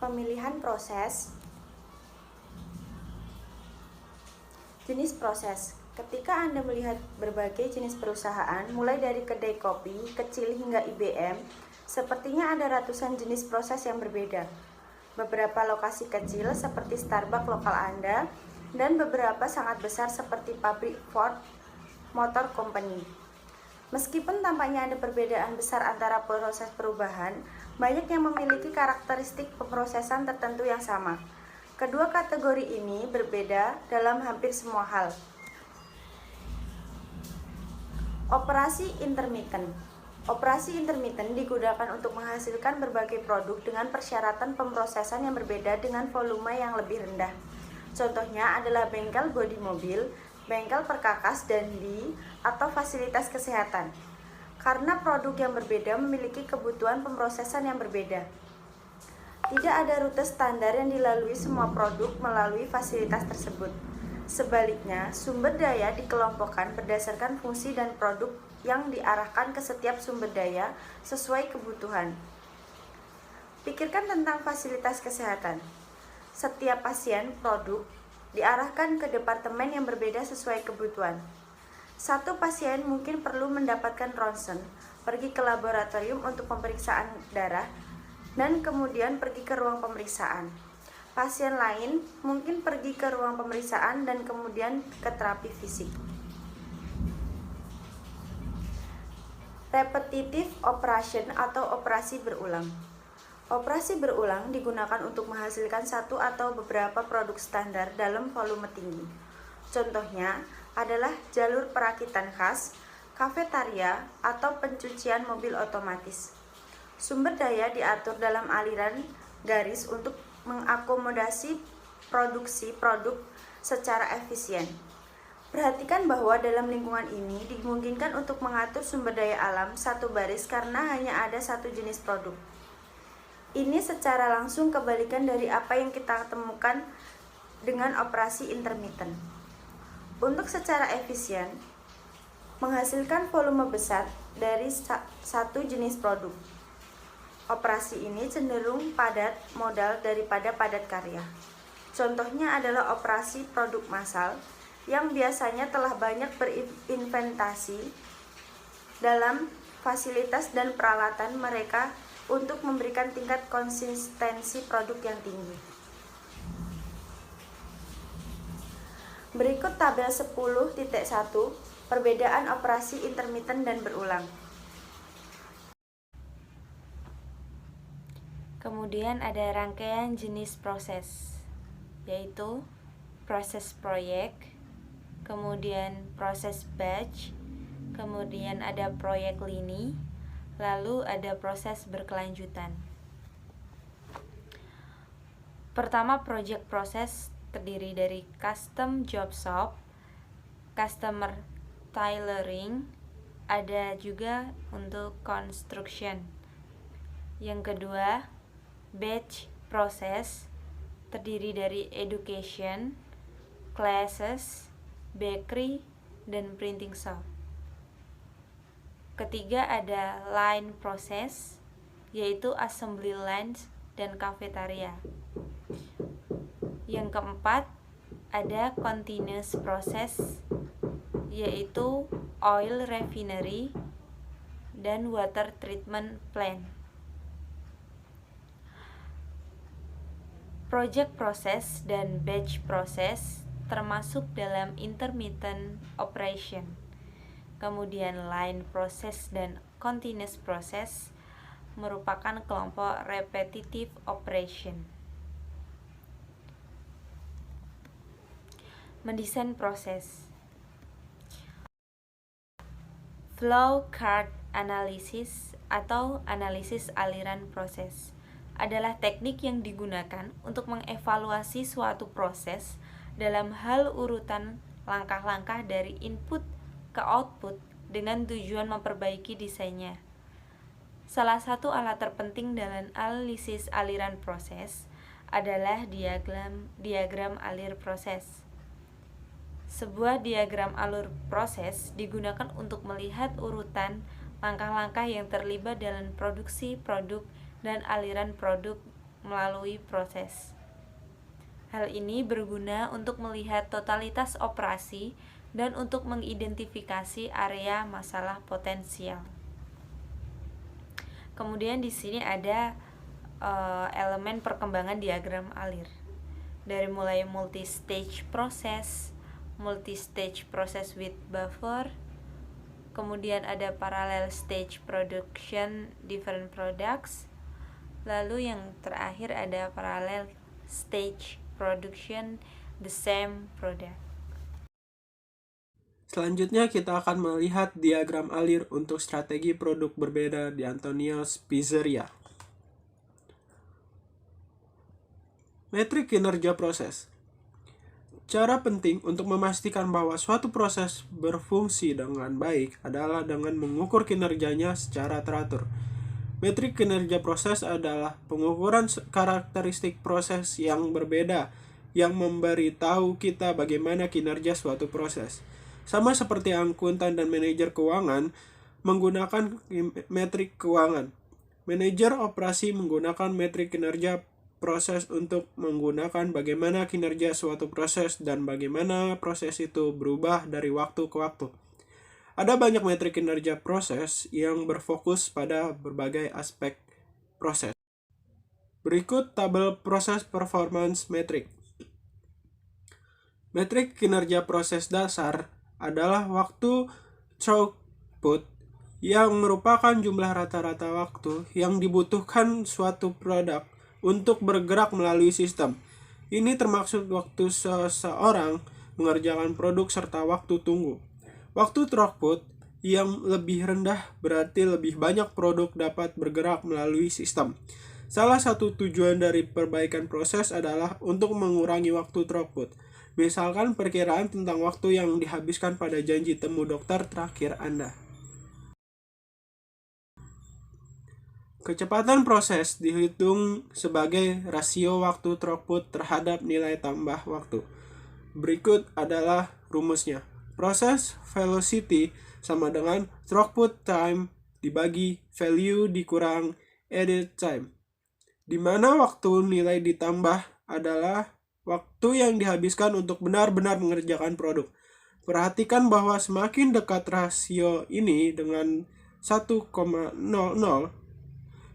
Pemilihan proses. Jenis proses. Ketika Anda melihat berbagai jenis perusahaan, mulai dari kedai kopi kecil hingga IBM, sepertinya ada ratusan jenis proses yang berbeda. Beberapa lokasi kecil seperti Starbucks lokal Anda, dan beberapa sangat besar seperti pabrik Ford Motor Company. Meskipun tampaknya ada perbedaan besar antara proses perubahan, banyak yang memiliki karakteristik pemrosesan tertentu yang sama. Kedua kategori ini berbeda dalam hampir semua hal. Operasi intermittent. Operasi intermittent digunakan untuk menghasilkan berbagai produk dengan persyaratan pemrosesan yang berbeda dengan volume yang lebih rendah. Contohnya adalah bengkel bodi mobil, bengkel perkakas dandi, atau fasilitas kesehatan. Karena produk yang berbeda memiliki kebutuhan pemrosesan yang berbeda. Tidak ada rute standar yang dilalui semua produk melalui fasilitas tersebut. Sebaliknya, sumber daya dikelompokkan berdasarkan fungsi dan produk yang diarahkan ke setiap sumber daya sesuai kebutuhan. Pikirkan tentang fasilitas kesehatan. Setiap pasien produk diarahkan ke departemen yang berbeda sesuai kebutuhan. Satu pasien mungkin perlu mendapatkan ronsen, pergi ke laboratorium untuk pemeriksaan darah, dan kemudian pergi ke ruang pemeriksaan. Pasien lain mungkin pergi ke ruang pemeriksaan dan kemudian ke terapi fisik. Repetitive operation atau operasi berulang. Operasi berulang digunakan untuk menghasilkan satu atau beberapa produk standar dalam volume tinggi. Contohnya adalah jalur perakitan khas, kafetaria, atau pencucian mobil otomatis. Sumber daya diatur dalam aliran garis untuk mengakomodasi produksi produk secara efisien. Perhatikan bahwa dalam lingkungan ini dimungkinkan untuk mengatur sumber daya alam satu baris karena hanya ada satu jenis produk. Ini secara langsung kebalikan dari apa yang kita temukan dengan operasi intermittent. Untuk secara efisien, menghasilkan volume besar dari satu jenis produk. Operasi ini cenderung padat modal daripada padat karya. Contohnya adalah operasi produk massal yang biasanya telah banyak berinvestasi dalam fasilitas dan peralatan mereka untuk memberikan tingkat konsistensi produk yang tinggi. Berikut tabel 10.1 perbedaan operasi intermittent dan berulang. Kemudian ada rangkaian jenis proses, yaitu proses proyek, kemudian proses batch, kemudian ada proyek lini, lalu ada proses berkelanjutan. Pertama, project process terdiri dari custom job shop, customer tailoring, ada juga untuk construction. Yang kedua, batch process terdiri dari education, classes, bakery, dan printing shop. Ketiga ada line process, yaitu assembly lines dan cafeteria. Yang keempat ada continuous process, yaitu oil refinery dan water treatment plant. Project process dan batch process termasuk dalam intermittent operation. Kemudian line process dan continuous process merupakan kelompok repetitive operation. Mendesain proses. Flow chart analysis atau analisis aliran proses adalah teknik yang digunakan untuk mengevaluasi suatu proses dalam hal urutan langkah-langkah dari input ke output dengan tujuan memperbaiki desainnya. Salah satu alat terpenting dalam analisis aliran proses adalah diagram alur proses. Sebuah diagram alur proses digunakan untuk melihat urutan langkah-langkah yang terlibat dalam produksi produk dan aliran produk melalui proses. Hal ini berguna untuk melihat totalitas operasi dan untuk mengidentifikasi area masalah potensial. Kemudian di sini ada elemen perkembangan diagram alir. Dari mulai multi-stage process with buffer, kemudian ada parallel stage production different products, lalu yang terakhir ada parallel stage production the same product. Selanjutnya kita akan melihat diagram alir untuk strategi produk berbeda di Antonius Pizzeria. Metrik kinerja proses. Cara penting untuk memastikan bahwa suatu proses berfungsi dengan baik adalah dengan mengukur kinerjanya secara teratur. Metrik kinerja proses adalah pengukuran karakteristik proses yang berbeda yang memberitahu kita bagaimana kinerja suatu proses. Sama seperti akuntan dan manajer keuangan menggunakan metrik keuangan. Manajer operasi menggunakan metrik kinerja proses untuk menggunakan bagaimana kinerja suatu proses dan bagaimana proses itu berubah dari waktu ke waktu. Ada banyak metrik kinerja proses yang berfokus pada berbagai aspek proses. Berikut tabel proses performance metric. Metrik kinerja proses dasar adalah waktu throughput yang merupakan jumlah rata-rata waktu yang dibutuhkan suatu produk untuk bergerak melalui sistem. Ini termaksud waktu seseorang mengerjakan produk serta waktu tunggu. Waktu throughput yang lebih rendah berarti lebih banyak produk dapat bergerak melalui sistem. Salah satu tujuan dari perbaikan proses adalah untuk mengurangi waktu throughput. Misalkan perkiraan tentang waktu yang dihabiskan pada janji temu dokter terakhir Anda. Kecepatan proses dihitung sebagai rasio waktu throughput terhadap nilai tambah waktu. Berikut adalah rumusnya. Proses velocity sama dengan throughput time dibagi value dikurang edit time, di mana waktu nilai ditambah adalah waktu yang dihabiskan untuk benar-benar mengerjakan produk. Perhatikan bahwa semakin dekat rasio ini dengan 1,00,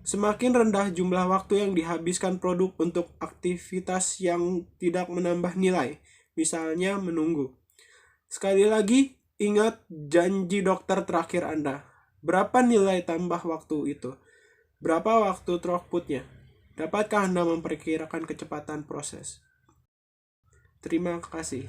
semakin rendah jumlah waktu yang dihabiskan produk untuk aktivitas yang tidak menambah nilai, misalnya menunggu. Sekali lagi, ingat janji dokter terakhir Anda. Berapa nilai tambah waktu itu? Berapa waktu throughputnya? Dapatkah Anda memperkirakan kecepatan proses? Terima kasih.